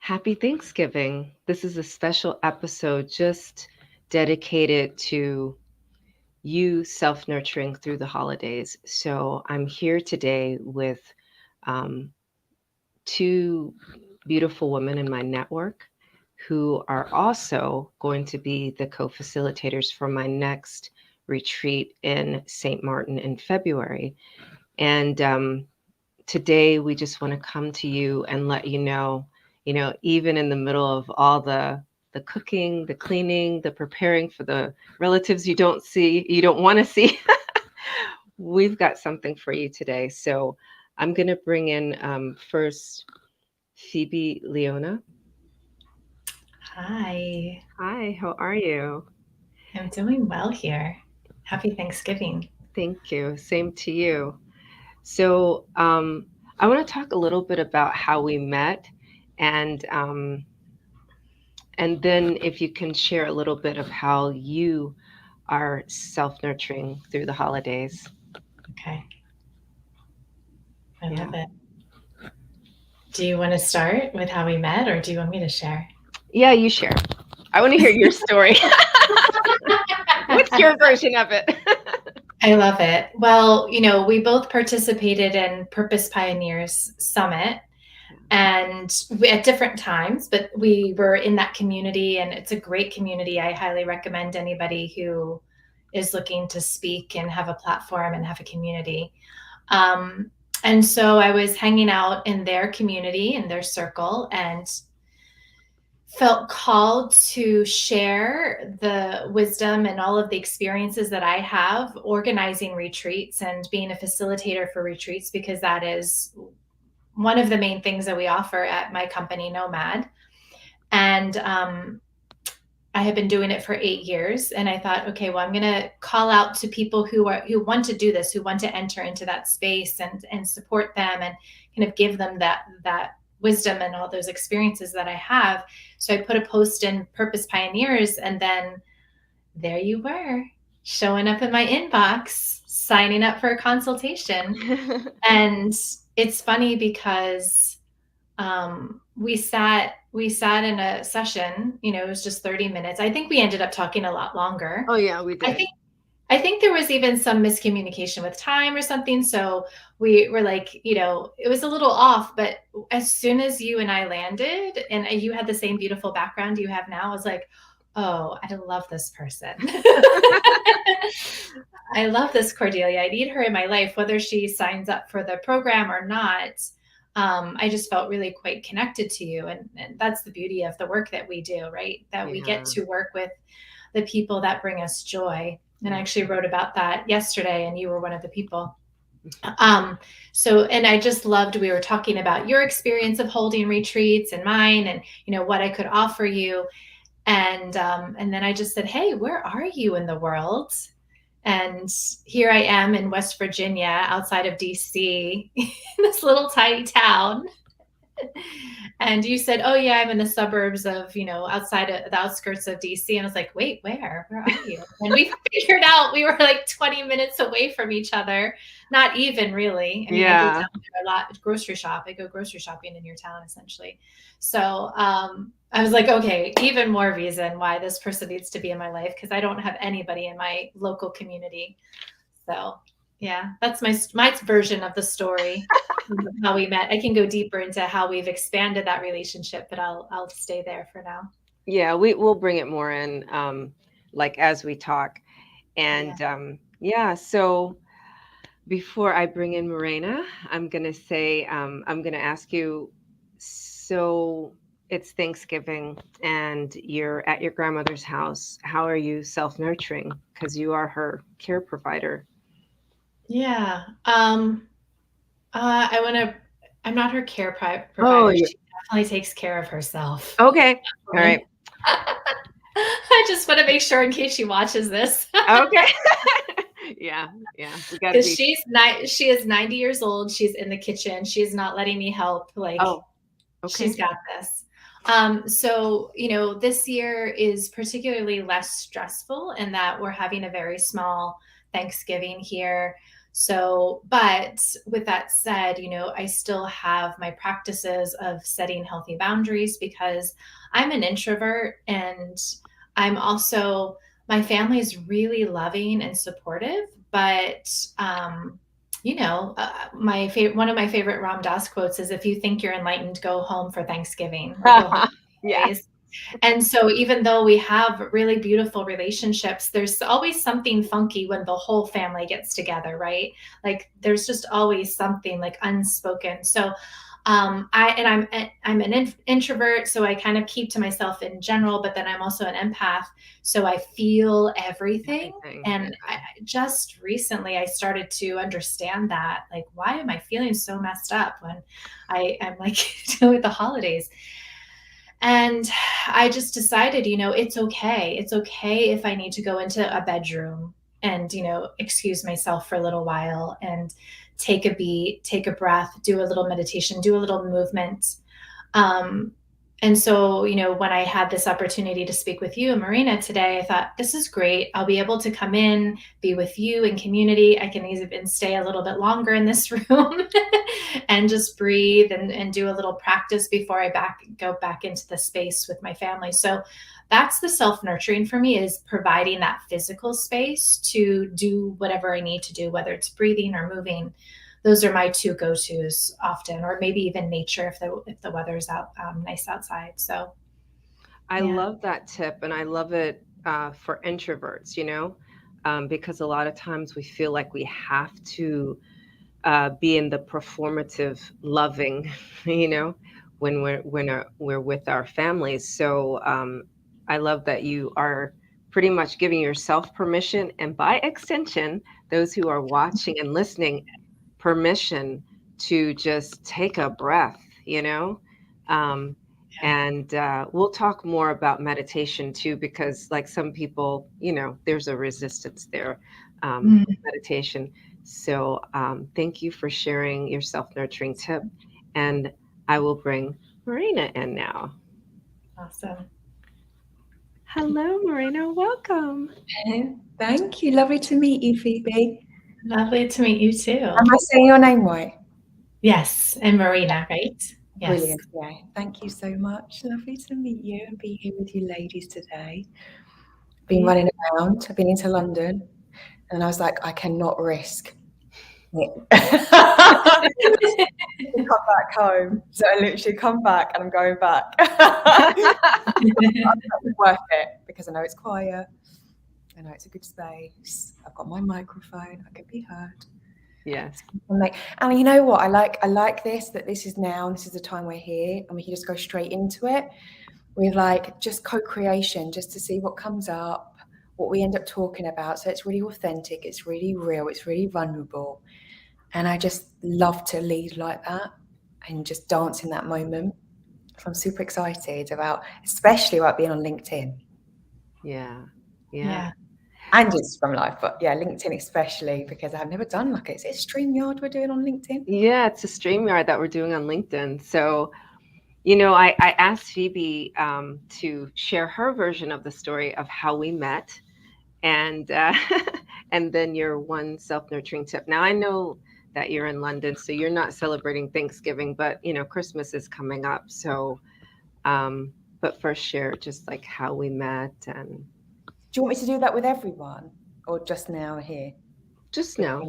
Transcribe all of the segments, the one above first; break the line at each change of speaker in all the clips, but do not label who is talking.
Happy Thanksgiving. This is a special episode just dedicated to you self nurturing through the holidays. So I'm here today with um, two beautiful women in my network who are also going to be the co facilitators for my next retreat in St. Martin in February. And today we just want to come to you and let you know, even in the middle of all the cooking, the cleaning, the preparing for the relatives you don't want to see, we've got something for you today. So I'm going to bring in first Phoebe Leona.
Hi,
Hi, how are you?
I'm doing well here. Happy Thanksgiving.
Thank you. Same to you. So I want to talk a little bit about how we met and and then if you can share a little bit of how you are self-nurturing through the holidays.
Okay, I
Yeah.
love it. Do you want to start with how we met or do you want me to share?
Yeah, you share. I want to hear your story. What's your version of it?
I love it. Well, we both participated in Purpose Pioneers Summit and at different times, but we were in that community and it's a great community. I highly recommend anybody who is looking to speak and have a platform and have a community. Um, and so I was hanging out in their community, in their circle, and felt called to share the wisdom and all of the experiences that I have organizing retreats and being a facilitator for retreats, because that is one of the main things that we offer at my company, Nomad. And I have been doing it for 8 years, and I thought, okay, well, I'm going to call out to people who want to do this, who want to enter into that space and support them and kind of give them that wisdom and all those experiences that I have. So I put a post in Purpose Pioneers, and then there you were, showing up in my inbox, signing up for a consultation. And it's funny because we sat in a session. It was just 30 minutes. I think we ended up talking a lot longer.
Oh yeah, we
I
did.
think I think there was even some miscommunication with time or something. So we were like, it was a little off, but as soon as you and I landed and you had the same beautiful background you have now, I was like, oh, I love this person. I love this Cordelia. I need her in my life, whether she signs up for the program or not. I just felt really quite connected to you. And that's the beauty of the work that we do, right? That we get
Yeah.
to work with the people that bring us joy. And I
Yeah.
actually wrote about that yesterday, and you were one of the people. And I just loved, we were talking about your experience of holding retreats and mine, and what I could offer you. And then I just said, hey, where are you in the world? And here I am in West Virginia, outside of DC, in this little tiny town. And you said, oh yeah, I'm in the suburbs of, outside of the outskirts of DC. And I was like, wait, where are you? And we figured out we were like 20 minutes away from each other. Not even really. I mean, I go
Yeah.
down there a lot, grocery shop. I go grocery shopping in your town, essentially. So I was like, okay, even more reason why this person needs to be in my life, because I don't have anybody in my local community. So yeah, that's my version of the story of how we met. I can go deeper into how we've expanded that relationship, but I'll stay there for now.
Yeah, we'll bring it more in like as we talk.
Yeah.
And yeah, so before I bring in Marina, I'm going to say, I'm going to ask you, so it's Thanksgiving and you're at your grandmother's house. How are you self-nurturing? Because you are her care provider.
Yeah. I want to. I'm not her care
Oh,
provider.
yeah.
She definitely takes care of herself.
Okay. All right.
I just want to make sure in case she watches this,
Okay. Yeah. Yeah. We got to
because
be.
she is 90 years old. She's in the kitchen. She's not letting me help. Like,
Oh,
she's
okay.
got this. So, this year is particularly less stressful in that we're having a very small Thanksgiving here. So, but with that said, I still have my practices of setting healthy boundaries because I'm an introvert, and I'm also, my family is really loving and supportive, but one of my favorite Ram Dass quotes is, "If you think you're enlightened, go home for Thanksgiving or go home for
Yeah.
holidays." And so even though we have really beautiful relationships, there's always something funky when the whole family gets together, right? Like there's just always something like unspoken. So I'm an introvert, so I kind of keep to myself in general, but then I'm also an empath, so I feel everything.
Everything. Yeah.
And just recently I started to understand that, like, why am I feeling so messed up when I'm like with the holidays? And I just decided, it's okay. It's okay if I need to go into a bedroom and, excuse myself for a little while and take a beat, take a breath, do a little meditation, do a little movement. Um, and so, when I had this opportunity to speak with you and Marina today, I thought, this is great. I'll be able to come in, be with you in community. I can even stay a little bit longer in this room and just breathe and do a little practice before I go back into the space with my family. So that's the self-nurturing for me, is providing that physical space to do whatever I need to do, whether it's breathing or moving. Those are my two go-tos often, or maybe even nature if the weather's out nice outside. So
I
yeah.
love that tip, and I love it for introverts, because a lot of times we feel like we have to be in the performative loving, when we're with our families. So I love that you are pretty much giving yourself permission, and by extension, those who are watching and listening, permission to just take a breath, um, and we'll talk more about meditation too, because like some people, there's a resistance there with
Mm,
meditation. So thank you for sharing your self-nurturing tip. And I will bring Marina in now.
awesome.
Hello, Marina. Welcome.
Thank you. Lovely to meet you, Phoebe.
Lovely to meet you too.
Am I saying your name right?
Yes, and Marina, right? Yes.
Brilliant. Yeah. Thank you so much. Lovely to meet you and be here with you ladies today. Been
Yeah.
running around. I've been into London, and I was like, I cannot risk it. Come back home. So I literally come back and I'm going back. It's worth it because I know it's quiet. I know it's a good space. I've got my microphone. I can be heard.
Yes.
And you know what? I like this, that this is now, this is the time we're here, and we can just go straight into it with like just co-creation, just to see what comes up, what we end up talking about. So it's really authentic, it's really real, it's really vulnerable. And I just love to lead like that and just dance in that moment. So I'm super excited especially about being on LinkedIn.
Yeah.
Yeah.
And Instagram Live, but yeah, LinkedIn especially, because I've never done like it. Is it StreamYard we're doing on LinkedIn?
Yeah, it's a StreamYard that we're doing on LinkedIn. So, I asked Phoebe to share her version of the story of how we met, and and then your one self-nurturing tip. Now, I know that you're in London, so you're not celebrating Thanksgiving, but Christmas is coming up. So, but first share just like how we met and.
Do you want me to do that with everyone, or just now here?
Just now.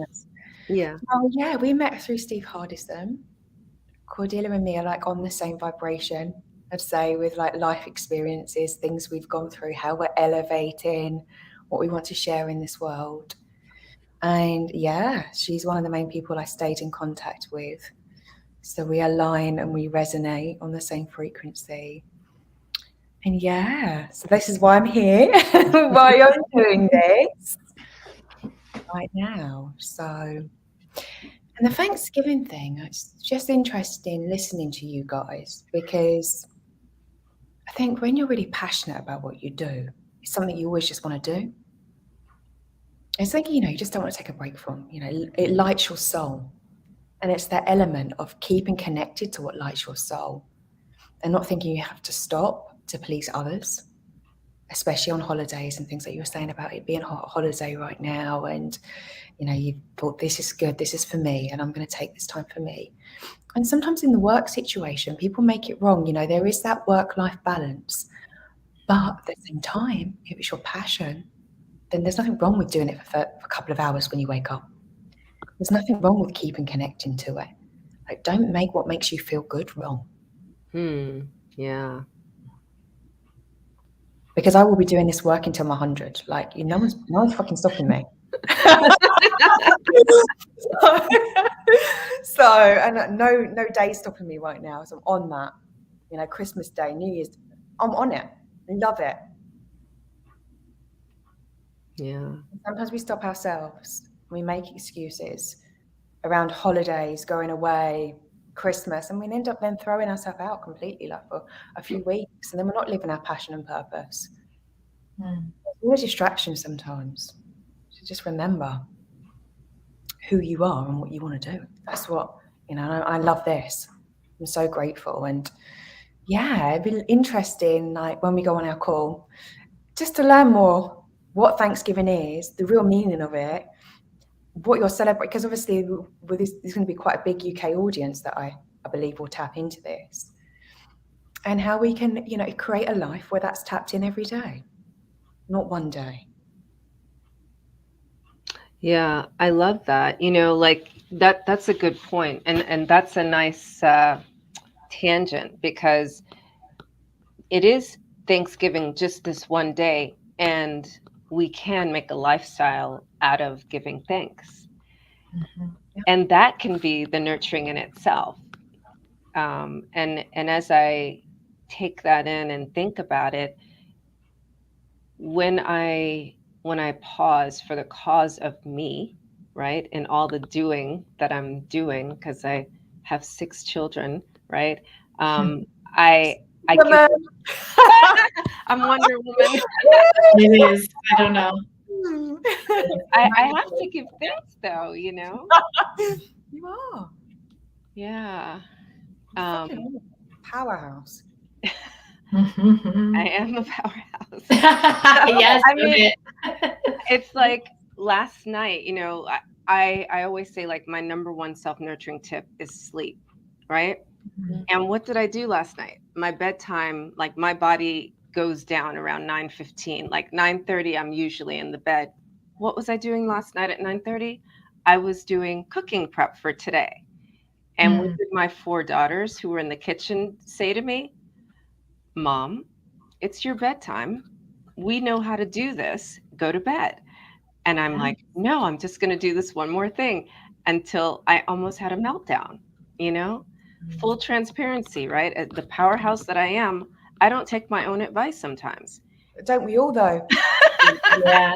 Yeah.
Oh yeah, we met through Steve Hardison. Cordelia and me are like on the same vibration, I'd say, with like life experiences, things we've gone through, how we're elevating, what we want to share in this world. And yeah, she's one of the main people I stayed in contact with. So we align and we resonate on the same frequency. And yeah, so this is why I'm here, why I'm doing this right now. So, and the Thanksgiving thing, it's just interesting listening to you guys, because I think when you're really passionate about what you do, it's something you always just want to do. It's something, you just don't want to take a break from, it lights your soul. And it's that element of keeping connected to what lights your soul and not thinking you have to stop to please others. especially on holidays and things that you were saying about it being a holiday right now. And, you know, you thought, this is good, this is for me, and I'm going to take this time for me. And sometimes in the work situation, people make it wrong. You know, there is that work-life balance. But at the same time, if it's your passion, then there's nothing wrong with doing it for a couple of hours when you wake up. There's nothing wrong with keeping connecting to it. Like, don't make what makes you feel good wrong.
Yeah.
Because I will be doing this work until my 100. Like, no one's fucking stopping me. So, and no day stopping me right now. So I'm on that. You know, Christmas Day, New Year's, I'm on it. I love it.
Yeah.
Sometimes we stop ourselves. We make excuses around holidays, going away, Christmas, and we end up then throwing ourselves out completely, like for a few weeks, and then we're not living our passion and purpose. There's always distractions sometimes. So just remember who you are and what you want to do. That's what, you know, I love this. I'm so grateful. And yeah, it'd be interesting, like when we go on our call, just to learn more what Thanksgiving is, the real meaning of it, what you're celebrating, because obviously with this, there's going to be quite a big UK audience that I believe will tap into this, and how we can, you know, create a life where that's tapped in every day, not one day.
Yeah, I love that. You know, like that's a good point. And that's a nice tangent, because it is Thanksgiving just this one day, and we can make a lifestyle out of giving thanks.
Yeah.
And that can be the nurturing in itself. And as I take that in and think about it, when I pause for the cause of me, right, and all the doing that I'm doing, because I have 6 children, right? I give, I'm Wonder Woman.
It is. I don't know.
I have to give thanks, though, you know.
You are.
Yeah.
Fucking powerhouse.
I am a powerhouse.
Yes,
I mean, it's like last night, you know, I always say, like, my number one self-nurturing tip is sleep, right? And what did I do last night? My bedtime, like, my body goes down around 9:15. Like 9:30, I'm usually in the bed. What was I doing last night at 9:30? I was doing cooking prep for today. And what did my 4 daughters who were in the kitchen say to me? Mom, it's your bedtime. We know how to do this. Go to bed. And I'm like, no, I'm just going to do this one more thing, until I almost had a meltdown, you know? Full transparency, right? At the powerhouse that I am, I don't take my own advice sometimes.
Don't we all, though?
Yeah.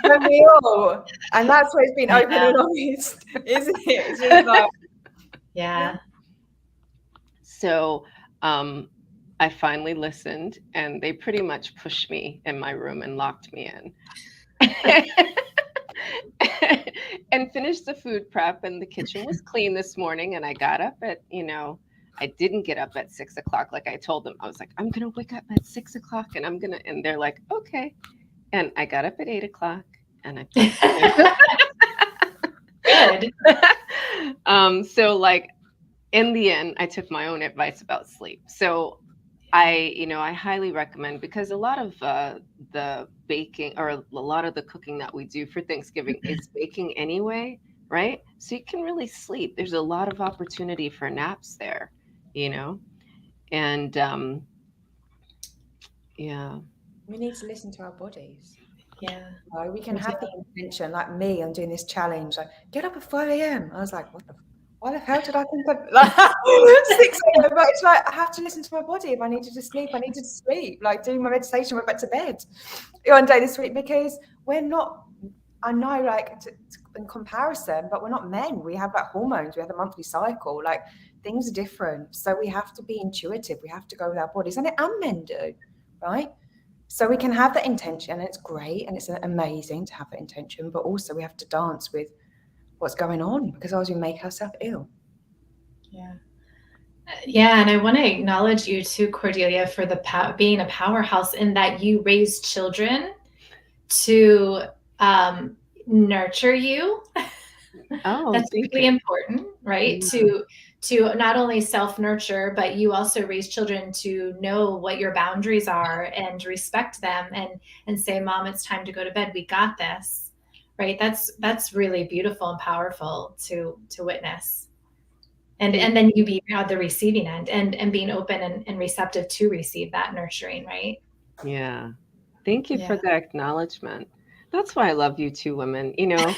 Don't we all? And that's why it's been open and honest, isn't it? It's just like,
Yeah.
So I finally listened, and they pretty much pushed me in my room and locked me in. And finished the food prep, and the kitchen was clean this morning. And I got up at, you know, I didn't get up at 6 o'clock like I told them. I was like, I'm gonna wake up at 6 o'clock, and and they're like, okay. And I got up at 8 o'clock, and I
Good.
So, like, in the end, I took my own advice about sleep. So I highly recommend, because a lot of the baking, or a lot of the cooking that we do for Thanksgiving is baking anyway, right? So you can really sleep. There's a lot of opportunity for naps there, you know? And yeah.
we need to listen to our bodies.
Yeah.
We can have the intention, like me, I'm doing this challenge, like, get up at 5 a.m. I was like, why the hell did I think of like 6 a.m.? But it's like, I have to listen to my body. If I needed to sleep, I needed to sleep. Like, doing my meditation, went back to bed one day this week, because we're not, I know, like, in comparison, but we're not men. We have like hormones, we have a monthly cycle, like things are different. So we have to be intuitive. We have to go with our bodies, and men do, right? So we can have that intention, and it's great, and it's amazing to have that intention, but also we have to dance with what's going on, because otherwise we make ourselves ill.
Yeah. Yeah, and I want to acknowledge you too, Cordelia, for being a powerhouse in that you raised children to nurture you.
Oh,
That's
thank
really
you.
important, right?
Yeah.
To not only self-nurture, but you also raise children to know what your boundaries are and respect them and say, Mom, it's time to go to bed. We got this. Right? That's really beautiful and powerful to witness.
Thank
And then you be on the receiving end and being open and receptive to receive that nurturing, right?
Yeah. Thank you for
Yeah.
the acknowledgement. That's why I love you two women, you know.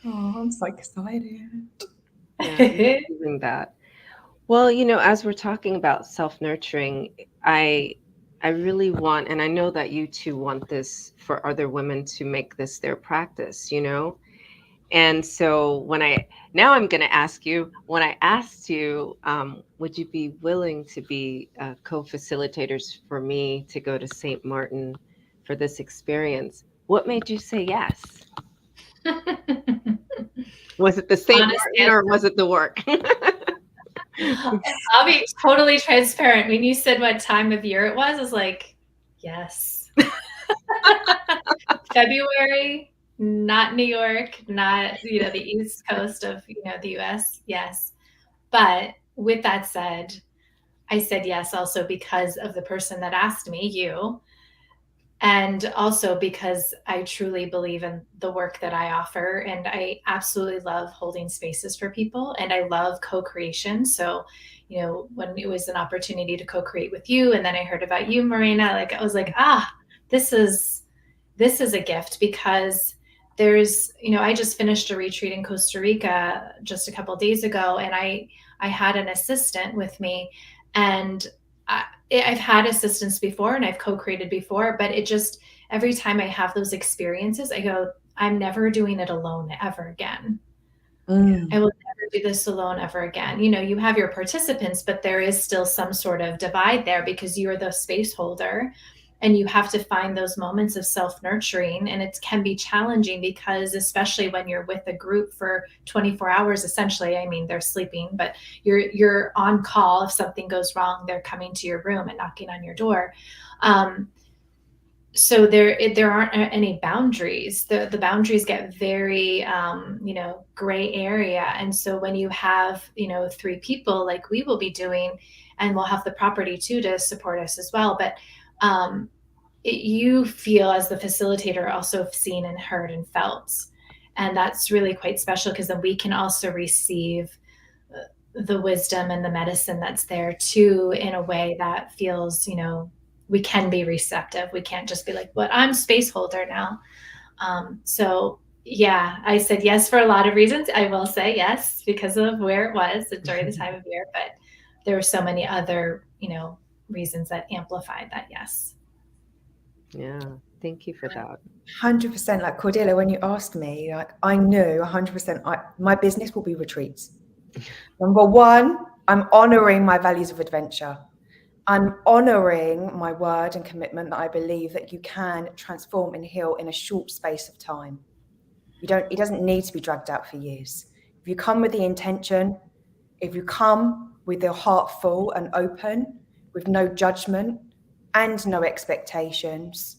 Oh, I'm so excited.
Yeah, I'm receiving that. Well, you know, as we're talking about self-nurturing, I I really want, and I know that you two want this for other women to make this their practice, you know? And so now I'm going to ask you, when I asked you, would you be willing to be co-facilitators for me to go to St. Martin for this experience? What made you say yes? Was it the St.
Honest
Martin or
answer.
was it the work?
I'll be totally transparent. When you said what time of year it was like, yes. February, not New York, not, the East Coast of, the US. Yes. But with that said, I said yes also because of the person that asked me, you, and also because I truly believe in the work that I offer. And I absolutely love holding spaces for people and I love co-creation. So, when it was an opportunity to co-create with you, and then I heard about you, Marina, like I was like, this is a gift because I just finished a retreat in Costa Rica just a couple of days ago, and I had an assistant with me, and I've had assistants before and I've co-created before, but it just, every time I have those experiences, I go, I'm never doing it alone ever again. I will never do this alone ever again. You have your participants, but there is still some sort of divide there because you're the space holder and you have to find those moments of self-nurturing. And it can be challenging because especially when you're with a group for 24 hours, essentially, I mean, they're sleeping, but you're on call. If something goes wrong, they're coming to your room and knocking on your door. So there aren't any boundaries. The boundaries get very gray area. And so when you have 3 people like we will be doing, and we'll have the property too to support us as well, but you feel as the facilitator also seen and heard and felt, and that's really quite special because then we can also receive the wisdom and the medicine that's there too in a way that feels, we can be receptive. We can't just be like, "What? I'm space holder now." So yeah, I said yes for a lot of reasons. I will say yes because of where it was during the time of year, but there were so many other, reasons that amplified that yes.
Yeah, thank you for that.
100%. Like Cordelia, when you asked me, like, I knew 100% my business will be retreats. Number one, I'm honoring my values of adventure. I'm honoring my word and commitment that I believe that you can transform and heal in a short space of time. It doesn't need to be dragged out for years. If you come with the intention, if you come with your heart full and open, with no judgment and no expectations,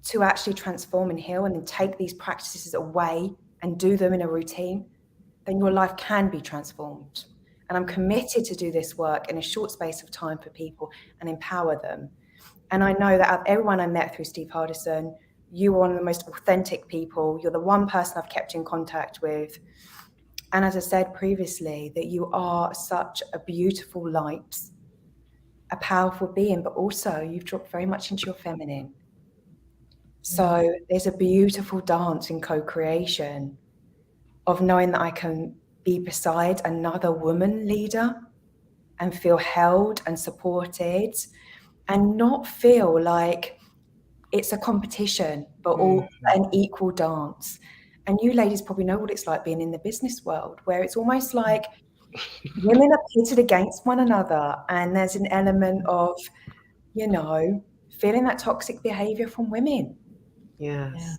to actually transform and heal and then take these practices away and do them in a routine, then your life can be transformed. And I'm committed to do this work in a short space of time for people and empower them. And I know that out of everyone I met through Steve Hardison, you were one of the most authentic people. You're the one person I've kept in contact with. And as I said previously, that you are such a beautiful light, a powerful being, but also you've dropped very much into your feminine. So there's a beautiful dance in co-creation of knowing that I can be beside another woman leader and feel held and supported and not feel like it's a competition, but all an equal dance. And you ladies probably know what it's like being in the business world, where it's almost like women are pitted against one another. And there's an element of, feeling that toxic behavior from women.
Yes.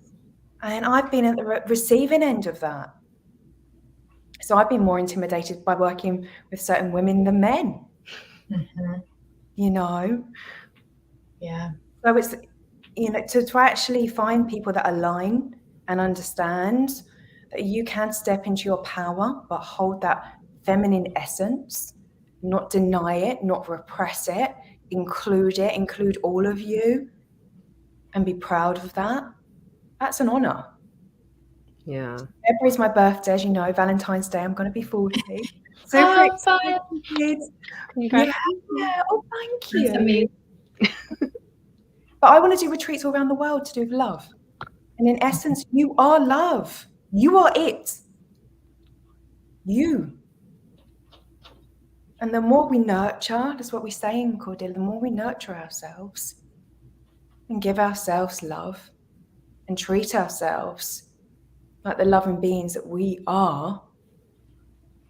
And I've been at the receiving end of that. So I've been more intimidated by working with certain women than men, you know?
Yeah.
So it's, you know, to actually find people that align and understand that you can step into your power, but hold that feminine essence, not deny it, not repress it, include all of you, and be proud of that. That's an honor.
Yeah.
February's my birthday, as you know, Valentine's Day. I'm going to be 40. Super
Oh,
excited. Yeah. Oh, thank you.
That's amazing.
But I want to do retreats all around the world to do with love. And in essence, you are love. You are it. You. And the more we nurture, that's what we say in Cordelia, the more we nurture ourselves and give ourselves love and treat ourselves like the loving beings that we are,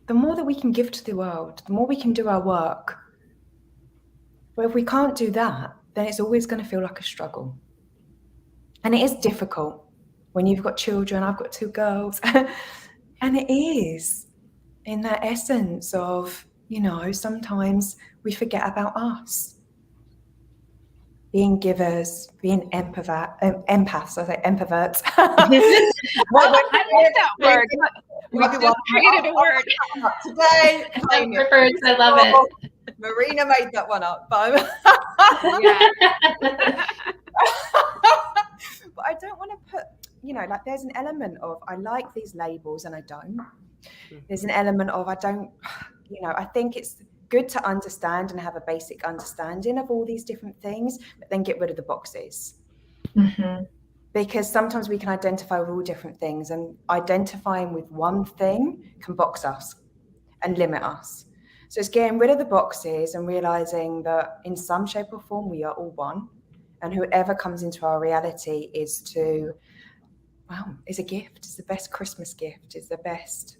the more that we can give to the world, the more we can do our work. But if we can't do that, then it's always going to feel like a struggle. And it is difficult when you've got children. I've got 2 girls. And it is in that essence of, you know, sometimes we forget about us. Being givers, being empaths, I say empaverts.
I like that word. We just created a word
today.
I love it.
Marina made that one up. But but I don't want to put, you know, like there's an element of I like these labels and I don't. There's an element of I don't, you know, I think it's good to understand and have a basic understanding of all these different things, but then get rid of the boxes. Because sometimes we can identify with all different things, and identifying with one thing can box us and limit us. So it's getting rid of the boxes and realizing that in some shape or form we are all one, and whoever comes into our reality is a gift. It's the best Christmas gift. It's the best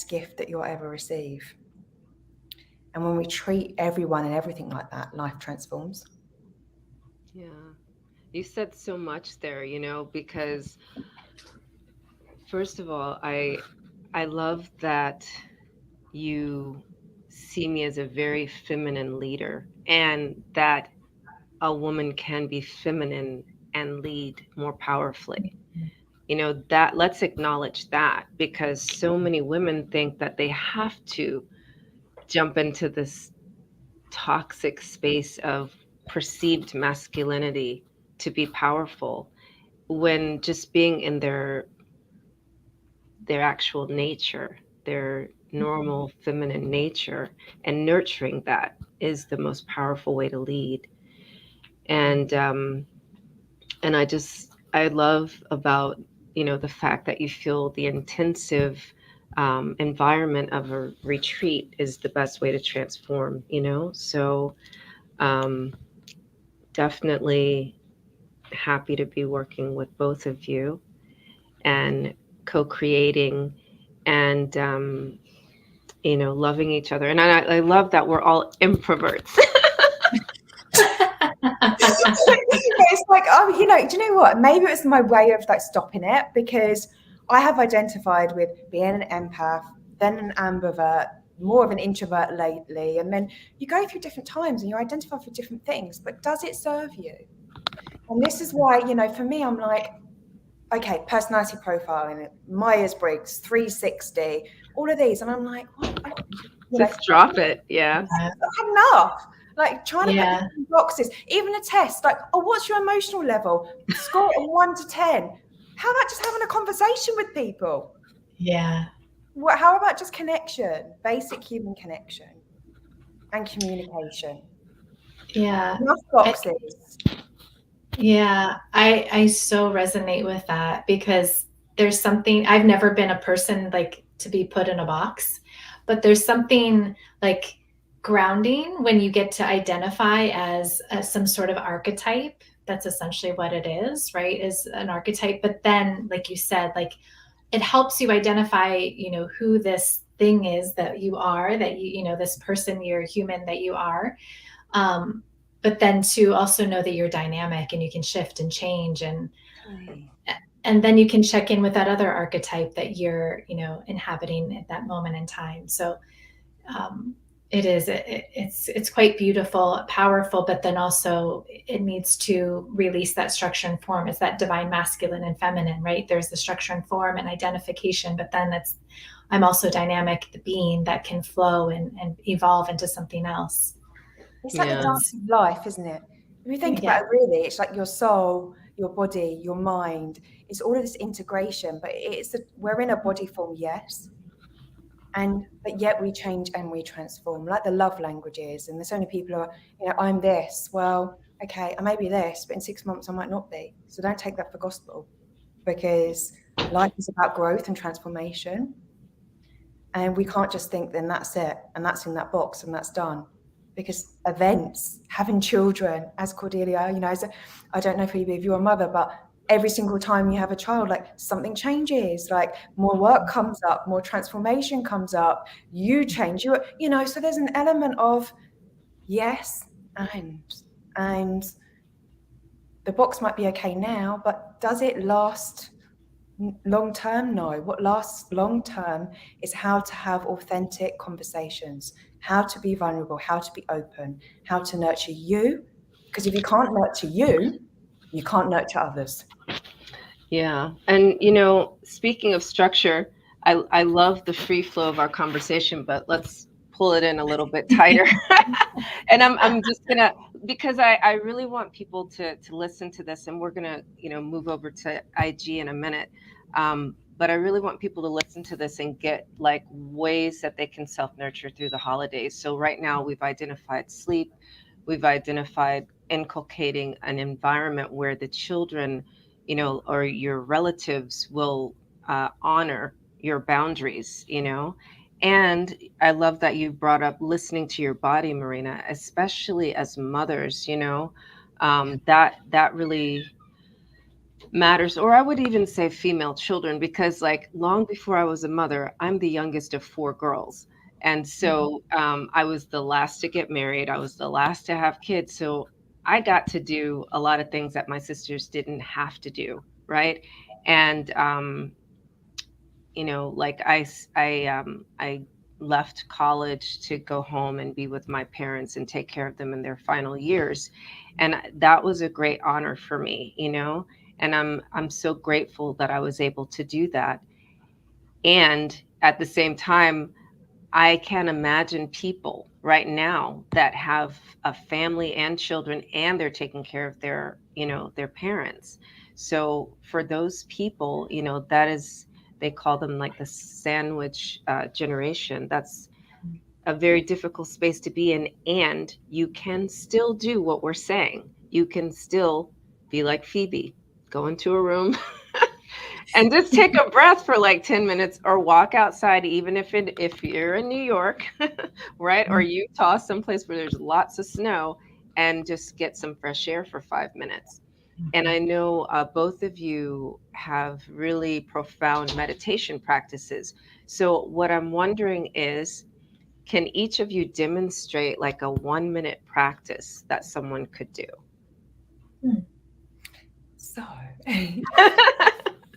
gift that you'll ever receive. And when we treat everyone and everything like that, life transforms.
Yeah. You said so much there, you know, because first of all, I love that you see me as a very feminine leader, and that a woman can be feminine and lead more powerfully. You know, that let's acknowledge that, because so many women think that they have to jump into this toxic space of perceived masculinity to be powerful, when just being in their actual nature, their normal feminine nature, and nurturing that is the most powerful way to lead. And I love about, you know, the fact that you feel the intensive environment of a retreat is the best way to transform, you know. So definitely happy to be working with both of you and co-creating, and you know, loving each other. And I love that we're all introverts.
It's like, oh, you know, do you know what? Maybe it's my way of like stopping it, because I have identified with being an empath, then an ambivert, more of an introvert lately. And then you go through different times and you identify for different things, but does it serve you? And this is why, you know, for me, I'm like, okay, personality profiling, Myers-Briggs, 360, all of these. And I'm like, what?
Just drop it. Yeah.
I've had enough. Like trying to put in boxes, even a test, like, oh, what's your emotional level? Score of 1 to 10. How about just having a conversation with people?
Yeah.
How about just connection, basic human connection and communication?
Yeah.
Enough boxes.
I so resonate with that, because there's something, I've never been a person like to be put in a box, but there's something like grounding when you get to identify as some sort of archetype. That's essentially what it is, right? Is an archetype. But then, like you said, like it helps you identify, you know, who this thing is that you are, that you know, this person, you're human that you are. But then to also know that you're dynamic and you can shift and change. And And then you can check in with that other archetype that you're, inhabiting at that moment in time. So it's quite beautiful, powerful, but then also it needs to release that structure and form. It's that divine masculine and feminine, right? There's the structure and form and identification, but then I'm also dynamic being that can flow and evolve into something else.
It's like the dance of life, isn't it? If you think about it, really, it's like your soul, your body, your mind. It's all of this integration, but we're in a body form, yes. But yet we change and we transform, like the love languages. And there's so many people who are, I'm this. Well, okay, I may be this, but in 6 months I might not be. So don't take that for gospel, because life is about growth and transformation. And we can't just think, then that's it, and that's in that box, and that's done. Because events, having children, as Cordelia, I don't know, Phoebe, if you're a mother, but every single time you have a child, like something changes, like more work comes up, more transformation comes up, you change, so there's an element of yes, and the box might be okay now, but does it last long term? No. What lasts long term is how to have authentic conversations, how to be vulnerable, how to be open, how to nurture you. Because if you can't nurture you can't nurture others.
Yeah. And, speaking of structure, I love the free flow of our conversation, but let's pull it in a little bit tighter. And I'm just gonna, because I really want people to listen to this, and we're gonna, move over to IG in a minute. But I really want people to listen to this and get like ways that they can self-nurture through the holidays. So right now we've identified sleep, we've identified inculcating an environment where the children, or your relatives will honor your boundaries, And I love that you brought up listening to your body, Marina, especially as mothers, that really matters. Or I would even say female children, because like long before I was a mother, I'm the youngest of 4 girls. And so I was the last to get married. I was the last to have kids. So I got to do a lot of things that my sisters didn't have to do. Right. And, like I left college to go home and be with my parents and take care of them in their final years. And that was a great honor for me, and I'm so grateful that I was able to do that. And at the same time, I can imagine people right now that have a family and children, and they're taking care of their parents. So for those people, that is, they call them like the sandwich generation. That's a very difficult space to be in. And you can still do what we're saying. You can still be like Phoebe, go into a room and just take a breath for like 10 minutes, or walk outside, even if you're in New York, right? Or Utah, someplace where there's lots of snow, and just get some fresh air for 5 minutes. And I know both of you have really profound meditation practices. So what I'm wondering is, can each of you demonstrate like a 1-minute practice that someone could do?
So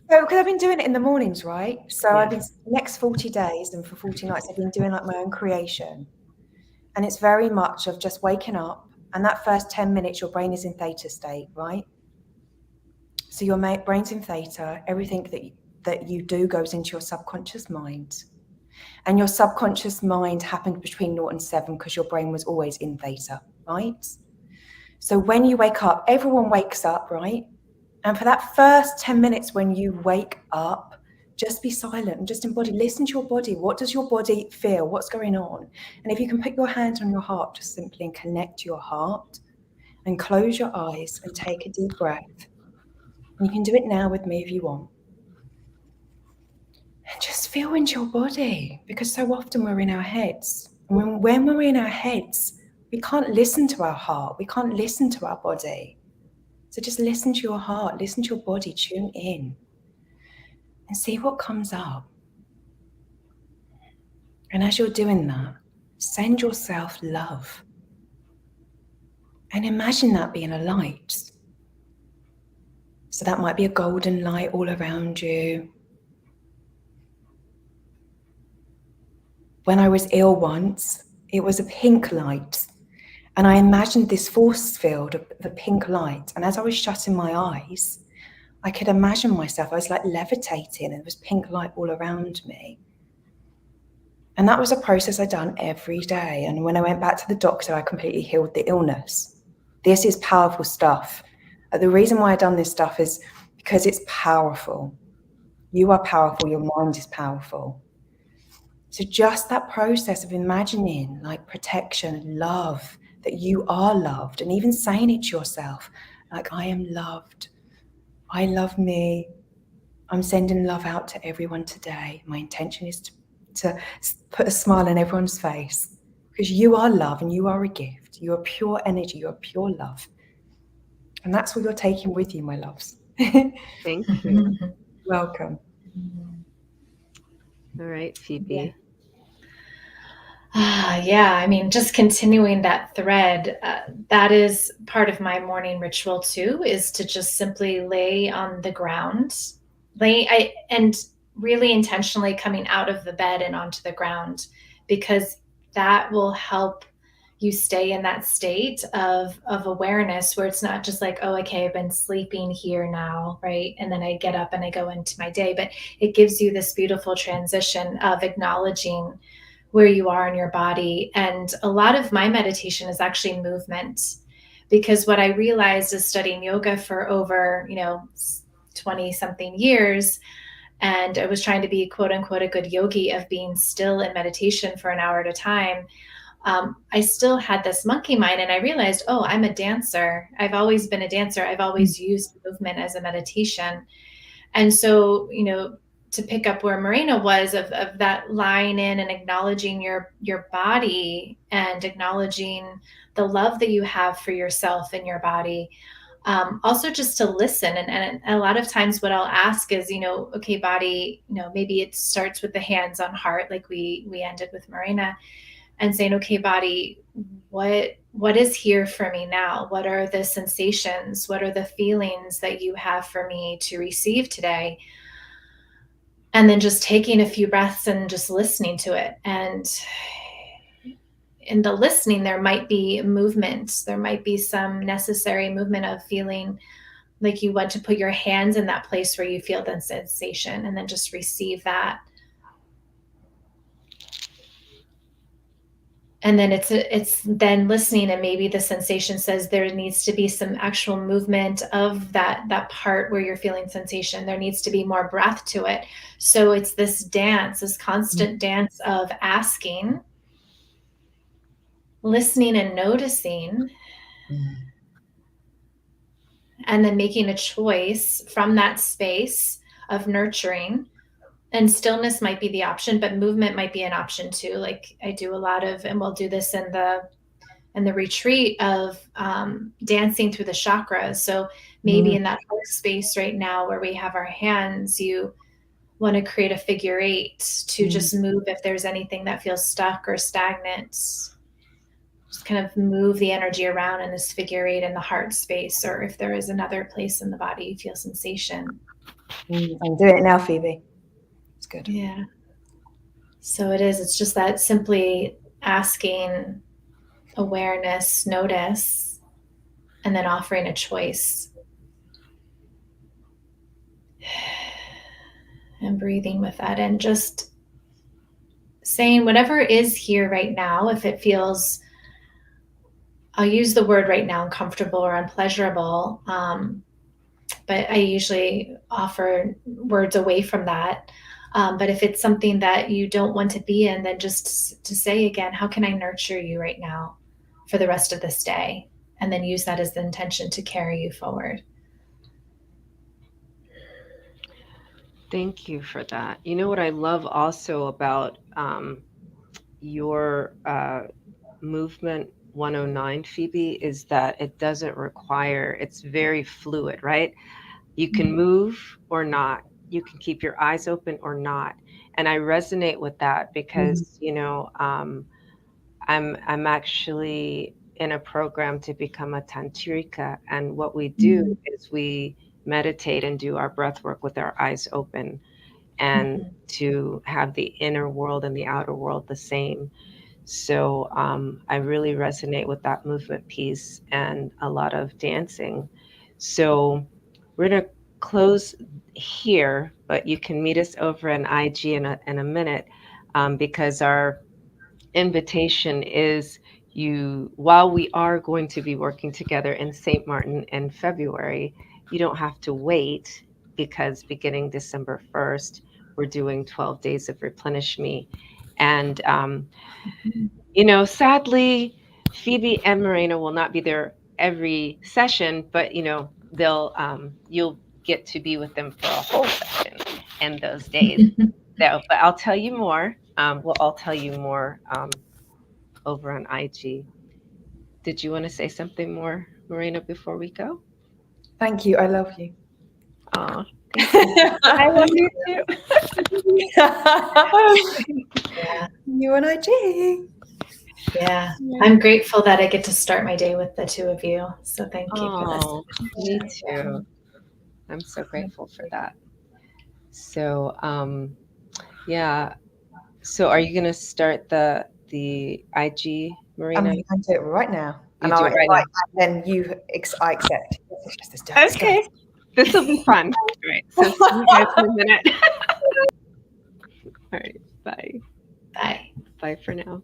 because I've been doing it in the mornings, right? So I've been next 40 days and for 40 nights, I've been doing like my own creation. And it's very much of just waking up, and that first 10 minutes, your brain is in theta state, right? So your brain's in theta, everything that you do goes into your subconscious mind. And your subconscious mind happened between 0 and 7 because your brain was always in theta, right? So when you wake up, everyone wakes up, right? And for that first 10 minutes when you wake up, just be silent and just embody, listen to your body. What does your body feel? What's going on? And if you can put your hand on your heart, just simply and connect to your heart and close your eyes and take a deep breath. And you can do it now with me if you want. And just feel into your body, because so often we're in our heads. And when we're in our heads, we can't listen to our heart. We can't listen to our body. So just listen to your heart, listen to your body, tune in and see what comes up. And as you're doing that, send yourself love. And imagine that being a light. So that might be a golden light all around you. When I was ill once, it was a pink light. And I imagined this force field of the pink light. And as I was shutting my eyes, I could imagine myself, I was like levitating, and there was pink light all around me. And that was a process I'd done every day. And when I went back to the doctor, I completely healed the illness. This is powerful stuff. The reason why I've done this stuff is because it's powerful. You are powerful, your mind is powerful. So just that process of imagining like protection, love, that you are loved, and even saying it to yourself, like, I am loved, I love me, I'm sending love out to everyone today. My intention is to put a smile on everyone's face, because you are love and you are a gift. You are pure energy, you are pure love. And that's what you're taking with you, my loves.
Thank you.
Welcome.
All right, Phoebe.
Yeah, I mean, just continuing that thread, that is part of my morning ritual too, is to just simply lay on the ground, and really intentionally coming out of the bed and onto the ground, because that will help you stay in that state of awareness, where it's not just like, oh, okay, I've been sleeping here now, right? And then I get up and I go into my day, but it gives you this beautiful transition of acknowledging where you are in your body. And a lot of my meditation is actually movement, because what I realized is studying yoga for over, 20 something years, and I was trying to be quote unquote a good yogi of being still in meditation for an hour at a time. I still had this monkey mind, and I realized, oh, I'm a dancer. I've always been a dancer. I've always used movement as a meditation. And so, to pick up where Marina was, of that lying in and acknowledging your body, and acknowledging the love that you have for yourself and your body. Also just to listen. And a lot of times what I'll ask is, okay, body, maybe it starts with the hands on heart, like we ended with Marina, and saying, okay, body, what is here for me now? What are the sensations? What are the feelings that you have for me to receive today? And then just taking a few breaths and just listening to it. And in the listening, there might be movement. There might be some necessary movement of feeling like you want to put your hands in that place where you feel the sensation, and then just receive that. And then it's then listening, and maybe the sensation says there needs to be some actual movement of that part where you're feeling sensation. There needs to be more breath to it. So it's this dance, this constant dance of asking, listening and noticing, and then making a choice from that space of nurturing. And stillness might be the option, but movement might be an option too. Like I do a lot of, and we'll do this in the retreat, of dancing through the chakras. So maybe in that heart space right now where we have our hands, you want to create a figure 8 to just move if there's anything that feels stuck or stagnant. Just kind of move the energy around in this figure 8 in the heart space, or if there is another place in the body you feel sensation.
I'm doing it now, Phoebe. It's good.
Yeah. So it's just that simply asking, awareness, notice, and then offering a choice. And breathing with that, and just saying whatever is here right now. If it feels, I'll use the word right now, uncomfortable or unpleasurable, but I usually offer words away from that. But if it's something that you don't want to be in, then just to say again, how can I nurture you right now for the rest of this day? And then use that as the intention to carry you forward.
Thank you for that. You know what I love also about your movement 109, Phoebe, is that it doesn't require, it's very fluid, right? You can move or not. You can keep your eyes open or not. And I resonate with that because, I'm actually in a program to become a tantrika, and what we do is we meditate and do our breath work with our eyes open, and to have the inner world and the outer world the same. So I really resonate with that movement piece and a lot of dancing. So we're going to close here, but you can meet us over in IG in a minute, because our invitation is, you, while we are going to be working together in St. Martin in February, you don't have to wait, because beginning December 1st, we're doing 12 Days of Replenish Me. And, sadly, Phoebe and Marina will not be there every session, but, they'll, you'll get to be with them for a whole session in those days. So, but I'll tell you more. We'll all tell you more over on IG. Did you want to say something more, Marina, before we go?
Thank you. I love you.
Oh, I love you too.
Yeah.
You and I do.
Yeah. I'm grateful that I get to start my day with the two of you. So thank you for this.
Me too. I'm so grateful for that. So, yeah. So, are you going to start the IG, Marina?
I'm going to do it right now.
You
And
do
I'll
it right
invite,
now.
and then I accept.
Okay. This will be fun. All right. So, see you guys in a minute. All right. Bye.
Bye.
Bye for now.